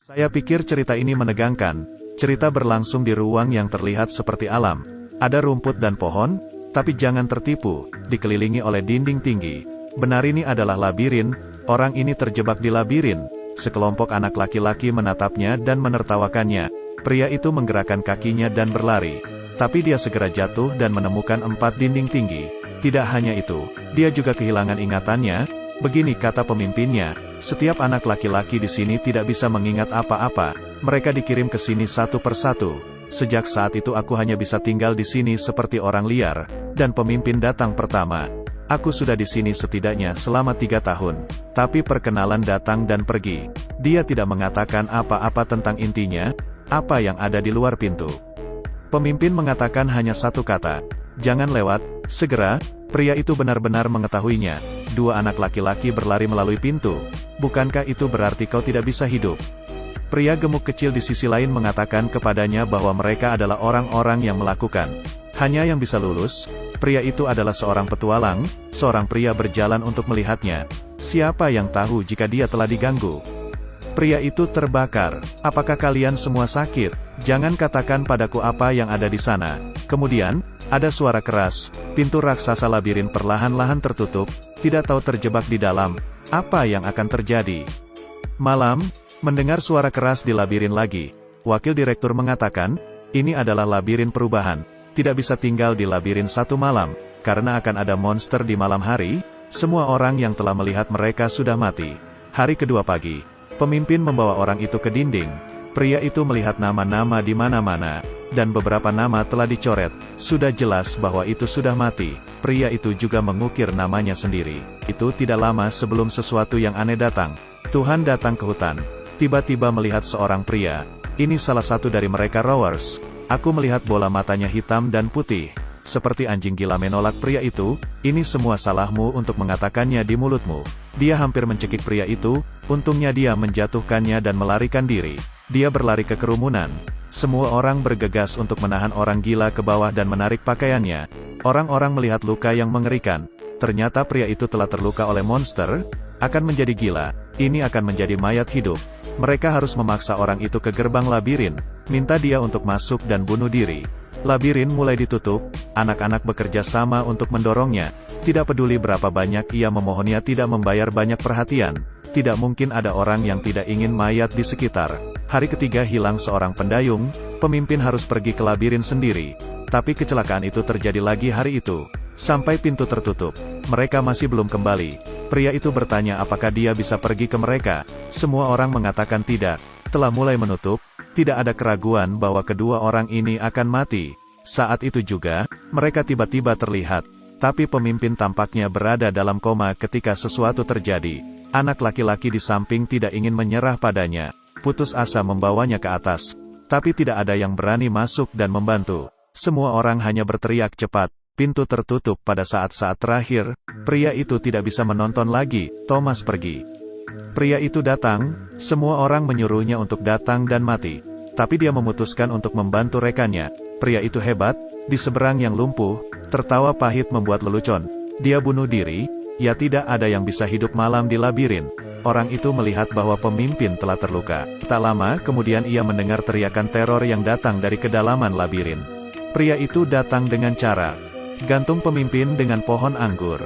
Saya pikir cerita ini menegangkan. Cerita berlangsung di ruang yang terlihat seperti alam. Ada rumput dan pohon, tapi jangan tertipu, dikelilingi oleh dinding tinggi. Benar ini adalah labirin, orang ini terjebak di labirin. Sekelompok anak laki-laki menatapnya dan menertawakannya. Pria itu menggerakkan kakinya dan berlari. Tapi dia segera jatuh dan menemukan 4 dinding tinggi. Tidak hanya itu, dia juga kehilangan ingatannya. Begini kata pemimpinnya, setiap anak laki-laki di sini tidak bisa mengingat apa-apa. Mereka dikirim ke sini satu persatu. Sejak saat itu aku hanya bisa tinggal di sini seperti orang liar. Dan pemimpin datang pertama. Aku sudah di sini setidaknya selama 3 tahun. Tapi perkenalan datang dan pergi. Dia tidak mengatakan apa-apa tentang intinya, apa yang ada di luar pintu. Pemimpin mengatakan hanya satu kata, jangan lewat, segera. Pria itu benar-benar mengetahuinya. 2 anak laki-laki berlari melalui pintu. Bukankah itu berarti kau tidak bisa hidup? Pria gemuk kecil di sisi lain mengatakan kepadanya bahwa mereka adalah orang-orang yang melakukan. Hanya yang bisa lulus. Pria itu adalah seorang petualang. Seorang pria berjalan untuk melihatnya. Siapa yang tahu jika dia telah diganggu? Pria itu terbakar. Apakah kalian semua sakit? Jangan katakan padaku apa yang ada di sana. Kemudian, ada suara keras. Pintu raksasa labirin perlahan-lahan tertutup. Tidak tahu terjebak di dalam. Apa yang akan terjadi? Malam, mendengar suara keras di labirin lagi. Wakil direktur mengatakan, ini adalah labirin perubahan. Tidak bisa tinggal di labirin satu malam. Karena akan ada monster di malam hari. Semua orang yang telah melihat mereka sudah mati. Hari kedua pagi. Pemimpin membawa orang itu ke dinding. Pria itu melihat nama-nama di mana-mana, dan beberapa nama telah dicoret. Sudah jelas bahwa itu sudah mati. Pria itu juga mengukir namanya sendiri. Itu tidak lama sebelum sesuatu yang aneh datang. Tuhan datang ke hutan. Tiba-tiba melihat seorang pria. Ini salah satu dari mereka rowers. Aku melihat bola matanya hitam dan putih. Seperti anjing gila menolak pria itu, ini semua salahmu untuk mengatakannya di mulutmu. Dia hampir mencekik pria itu, untungnya dia menjatuhkannya dan melarikan diri. Dia berlari ke kerumunan. Semua orang bergegas untuk menahan orang gila ke bawah dan menarik pakaiannya. Orang-orang melihat luka yang mengerikan. Ternyata pria itu telah terluka oleh monster, akan menjadi gila. Ini akan menjadi mayat hidup. Mereka harus memaksa orang itu ke gerbang labirin, minta dia untuk masuk dan bunuh diri. Labirin mulai ditutup, anak-anak bekerja sama untuk mendorongnya. Tidak peduli berapa banyak ia memohonnya tidak membayar banyak perhatian. Tidak mungkin ada orang yang tidak ingin mayat di sekitar. Hari ketiga hilang seorang pendayung, pemimpin harus pergi ke labirin sendiri. Tapi kecelakaan itu terjadi lagi hari itu. Sampai pintu tertutup, mereka masih belum kembali. Pria itu bertanya apakah dia bisa pergi ke mereka. Semua orang mengatakan tidak. Telah mulai menutup. Tidak ada keraguan bahwa kedua orang ini akan mati. Saat itu juga, mereka tiba-tiba terlihat. Tapi pemimpin tampaknya berada dalam koma ketika sesuatu terjadi. Anak laki-laki di samping tidak ingin menyerah padanya. Putus asa membawanya ke atas. Tapi tidak ada yang berani masuk dan membantu. Semua orang hanya berteriak cepat. Pintu tertutup pada saat-saat terakhir. Pria itu tidak bisa menonton lagi. Thomas pergi. Pria itu datang. Semua orang menyuruhnya untuk datang dan mati. Tapi dia memutuskan untuk membantu rekannya. Pria itu hebat, di seberang yang lumpuh, tertawa pahit membuat lelucon. Dia bunuh diri, ya tidak ada yang bisa hidup malam di labirin. Orang itu melihat bahwa pemimpin telah terluka. Tak lama kemudian ia mendengar teriakan teror yang datang dari kedalaman labirin. Pria itu datang dengan cara gantung pemimpin dengan pohon anggur.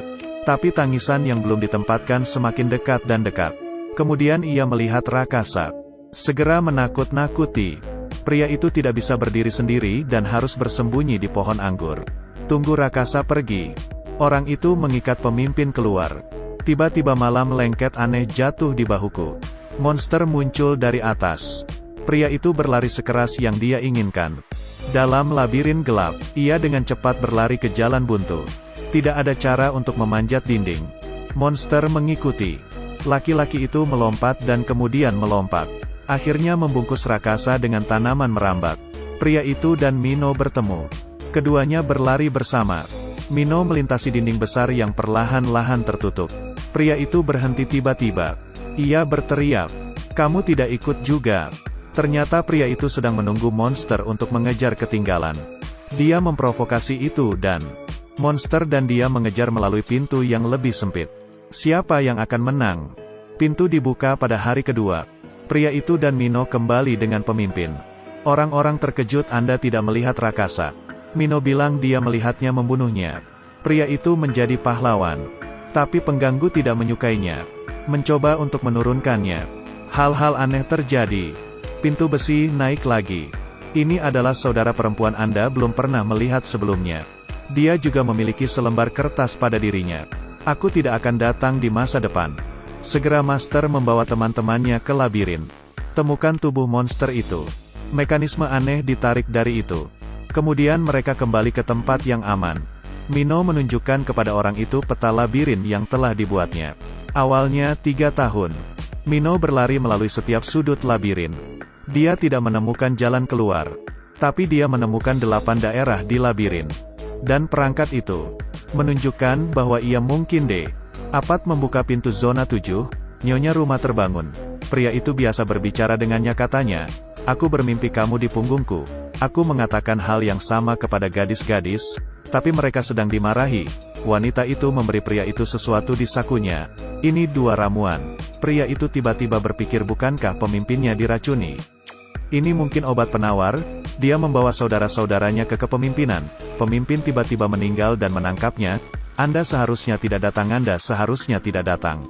Tapi tangisan yang belum ditempatkan semakin dekat dan dekat. Kemudian ia melihat rakasa. Segera menakut-nakuti. Pria itu tidak bisa berdiri sendiri dan harus bersembunyi di pohon anggur. Tunggu rakasa pergi. Orang itu mengikat pemimpin keluar. Tiba-tiba malam lengket aneh jatuh di bahuku. Monster muncul dari atas. Pria itu berlari sekeras yang dia inginkan. Dalam labirin gelap, ia dengan cepat berlari ke jalan buntu. Tidak ada cara untuk memanjat dinding. Monster mengikuti. Laki-laki itu melompat dan kemudian melompat. Akhirnya membungkus rakasa dengan tanaman merambat. Pria itu dan Mino bertemu. Keduanya berlari bersama. Mino melintasi dinding besar yang perlahan-lahan tertutup. Pria itu berhenti tiba-tiba. Ia berteriak, "Kamu tidak ikut juga?" Ternyata pria itu sedang menunggu monster untuk mengejar ketinggalan. Dia memprovokasi itu dan monster dan dia mengejar melalui pintu yang lebih sempit. Siapa yang akan menang? Pintu dibuka pada hari kedua. Pria itu dan Mino kembali dengan pemimpin. Orang-orang terkejut Anda tidak melihat rakasa. Mino bilang dia melihatnya membunuhnya. Pria itu menjadi pahlawan. Tapi pengganggu tidak menyukainya. Mencoba untuk menurunkannya. Hal-hal aneh terjadi. Pintu besi naik lagi. Ini adalah saudara perempuan Anda belum pernah melihat sebelumnya. Dia juga memiliki selembar kertas pada dirinya. Aku tidak akan datang di masa depan. Segera Master membawa teman-temannya ke labirin. Temukan tubuh monster itu. Mekanisme aneh ditarik dari itu. Kemudian mereka kembali ke tempat yang aman. Mino menunjukkan kepada orang itu peta labirin yang telah dibuatnya. Awalnya 3 tahun. Mino berlari melalui setiap sudut labirin. Dia tidak menemukan jalan keluar. Tapi dia menemukan 8 daerah di labirin. Dan perangkat itu menunjukkan bahwa ia mungkin dapat membuka pintu zona 7. Nyonya rumah terbangun. Pria itu biasa berbicara dengannya katanya. Aku bermimpi kamu di punggungku. Aku mengatakan hal yang sama kepada gadis-gadis, tapi mereka sedang dimarahi. Wanita itu memberi pria itu sesuatu di sakunya. Ini 2 ramuan. Pria itu tiba-tiba berpikir bukankah pemimpinnya diracuni? Ini mungkin obat penawar. Dia membawa saudara-saudaranya ke kepemimpinan. Pemimpin tiba-tiba meninggal dan menangkapnya. Anda seharusnya tidak datang, Anda seharusnya tidak datang.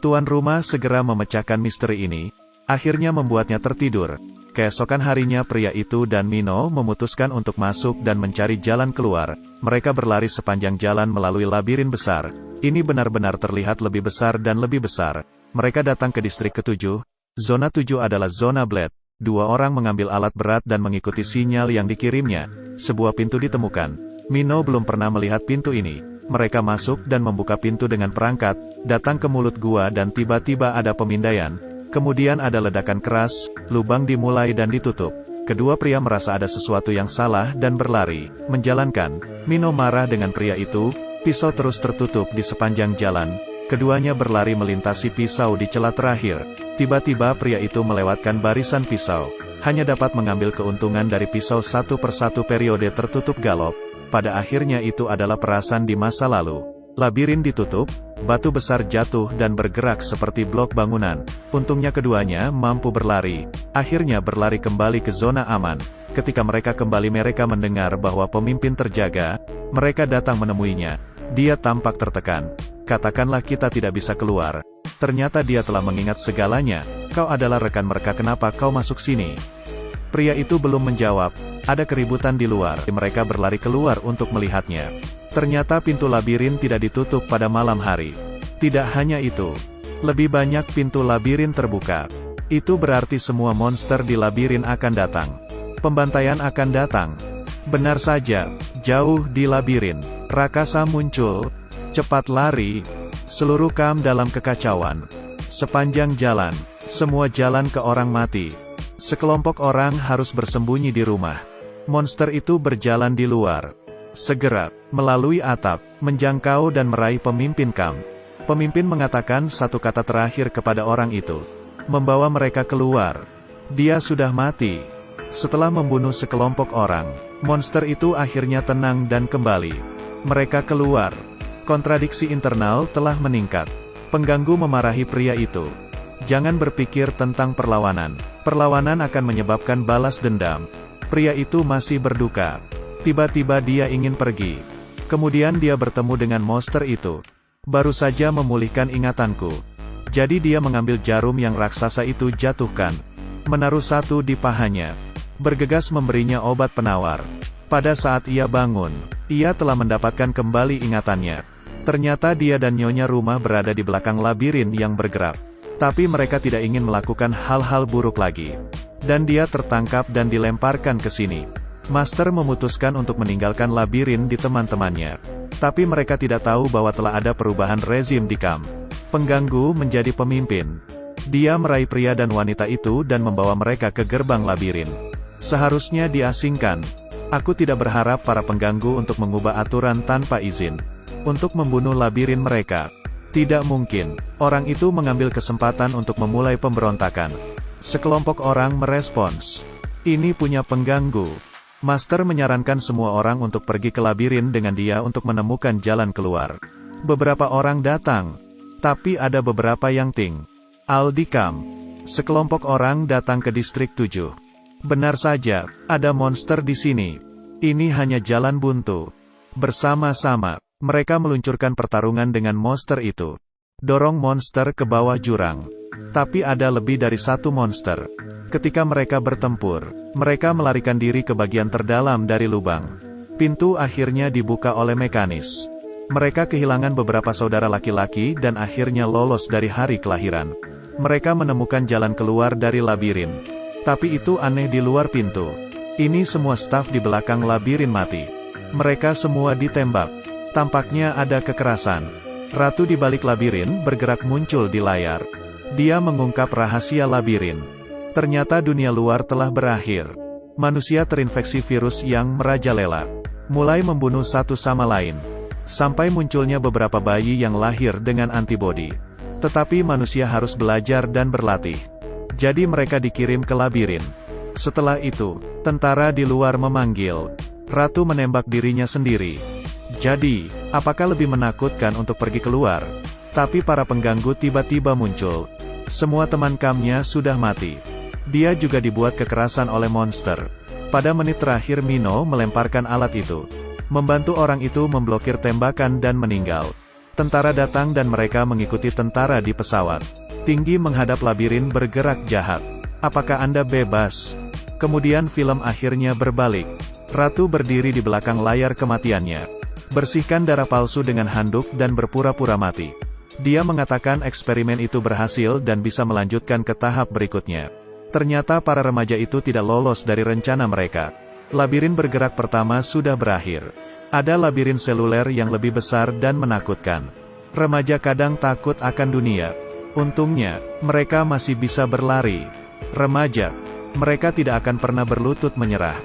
Tuan rumah segera memecahkan misteri ini. Akhirnya membuatnya tertidur. Keesokan harinya pria itu dan Mino memutuskan untuk masuk dan mencari jalan keluar. Mereka berlari sepanjang jalan melalui labirin besar. Ini benar-benar terlihat lebih besar dan lebih besar. Mereka datang ke distrik ke-7. Zona 7 adalah zona Blade. 2 orang mengambil alat berat dan mengikuti sinyal yang dikirimnya. Sebuah pintu ditemukan. Mino belum pernah melihat pintu ini. Mereka masuk dan membuka pintu dengan perangkat, datang ke mulut gua dan tiba-tiba ada pemindaian. Kemudian ada ledakan keras, lubang dimulai dan ditutup. Kedua pria merasa ada sesuatu yang salah dan berlari, menjalankan. Mino marah dengan pria itu, pisau terus tertutup di sepanjang jalan. Keduanya berlari melintasi pisau di celah terakhir. Tiba-tiba pria itu melewatkan barisan pisau. Hanya dapat mengambil keuntungan dari pisau satu persatu periode tertutup galop. Pada akhirnya itu adalah perasan di masa lalu. Labirin ditutup, batu besar jatuh dan bergerak seperti blok bangunan. Untungnya keduanya mampu berlari. Akhirnya berlari kembali ke zona aman. Ketika mereka kembali mereka mendengar bahwa pemimpin terjaga. Mereka datang menemuinya. Dia tampak tertekan. Katakanlah kita tidak bisa keluar. Ternyata dia telah mengingat segalanya. Kau adalah rekan mereka, kenapa kau masuk sini? Pria itu belum menjawab. Ada keributan di luar. Mereka berlari keluar untuk melihatnya. Ternyata pintu labirin tidak ditutup pada malam hari. Tidak hanya itu. Lebih banyak pintu labirin terbuka. Itu berarti semua monster di labirin akan datang. Pembantaian akan datang. Benar saja, jauh di labirin. Rakasa muncul. Cepat lari. Seluruh kam dalam kekacauan. Sepanjang jalan. Semua jalan ke orang mati. Sekelompok orang harus bersembunyi di rumah. Monster itu berjalan di luar. Segera, melalui atap, menjangkau dan meraih pemimpin kam. Pemimpin mengatakan satu kata terakhir kepada orang itu. Membawa mereka keluar. Dia sudah mati. Setelah membunuh sekelompok orang, monster itu akhirnya tenang dan kembali. Mereka keluar. Kontradiksi internal telah meningkat. Pengganggu memarahi pria itu. Jangan berpikir tentang perlawanan. Perlawanan akan menyebabkan balas dendam. Pria itu masih berduka. Tiba-tiba dia ingin pergi. Kemudian dia bertemu dengan monster itu. Baru saja memulihkan ingatanku. Jadi dia mengambil jarum yang raksasa itu jatuhkan. Menaruh satu di pahanya. Bergegas memberinya obat penawar. Pada saat ia bangun, ia telah mendapatkan kembali ingatannya. Ternyata dia dan nyonya rumah berada di belakang labirin yang bergerak. Tapi mereka tidak ingin melakukan hal-hal buruk lagi. Dan dia tertangkap dan dilemparkan ke sini. Master memutuskan untuk meninggalkan labirin di teman-temannya. Tapi mereka tidak tahu bahwa telah ada perubahan rezim di kam. Pengganggu menjadi pemimpin. Dia meraih pria dan wanita itu dan membawa mereka ke gerbang labirin. Seharusnya diasingkan. Aku tidak berharap para pengganggu untuk mengubah aturan tanpa izin. Untuk membunuh labirin mereka. Tidak mungkin. Orang itu mengambil kesempatan untuk memulai pemberontakan. Sekelompok orang merespons. Ini punya pengganggu. Master menyarankan semua orang untuk pergi ke labirin dengan dia untuk menemukan jalan keluar. Beberapa orang datang. Tapi ada beberapa yang Aldikam. Sekelompok orang datang ke distrik 7. Benar saja, ada monster di sini. Ini hanya jalan buntu. Bersama-sama, mereka meluncurkan pertarungan dengan monster itu. Dorong monster ke bawah jurang. Tapi ada lebih dari satu monster. Ketika mereka bertempur, mereka melarikan diri ke bagian terdalam dari lubang. Pintu akhirnya dibuka oleh mekanis. Mereka kehilangan beberapa saudara laki-laki dan akhirnya lolos dari hari kelahiran. Mereka menemukan jalan keluar dari labirin. Tapi itu aneh di luar pintu. Ini semua staf di belakang labirin mati. Mereka semua ditembak. Tampaknya ada kekerasan. Ratu di balik labirin bergerak muncul di layar. Dia mengungkap rahasia labirin. Ternyata dunia luar telah berakhir. Manusia terinfeksi virus yang merajalela. Mulai membunuh satu sama lain. Sampai munculnya beberapa bayi yang lahir dengan antibodi. Tetapi manusia harus belajar dan berlatih. Jadi mereka dikirim ke labirin. Setelah itu, tentara di luar memanggil. Ratu menembak dirinya sendiri. Jadi, apakah lebih menakutkan untuk pergi keluar? Tapi para pengganggu tiba-tiba muncul. Semua teman kamnya sudah mati. Dia juga dibuat kekerasan oleh monster. Pada menit terakhir Mino melemparkan alat itu. Membantu orang itu memblokir tembakan dan meninggal. Tentara datang dan mereka mengikuti tentara di pesawat. Tinggi menghadap labirin bergerak jahat. Apakah Anda bebas? Kemudian film akhirnya berbalik. Ratu berdiri di belakang layar kematiannya. Bersihkan darah palsu dengan handuk dan berpura-pura mati. Dia mengatakan eksperimen itu berhasil dan bisa melanjutkan ke tahap berikutnya. Ternyata para remaja itu tidak lolos dari rencana mereka. Labirin bergerak pertama sudah berakhir. Ada labirin seluler yang lebih besar dan menakutkan. Remaja kadang takut akan dunia. Untungnya, mereka masih bisa berlari. Remaja, mereka tidak akan pernah berlutut menyerah.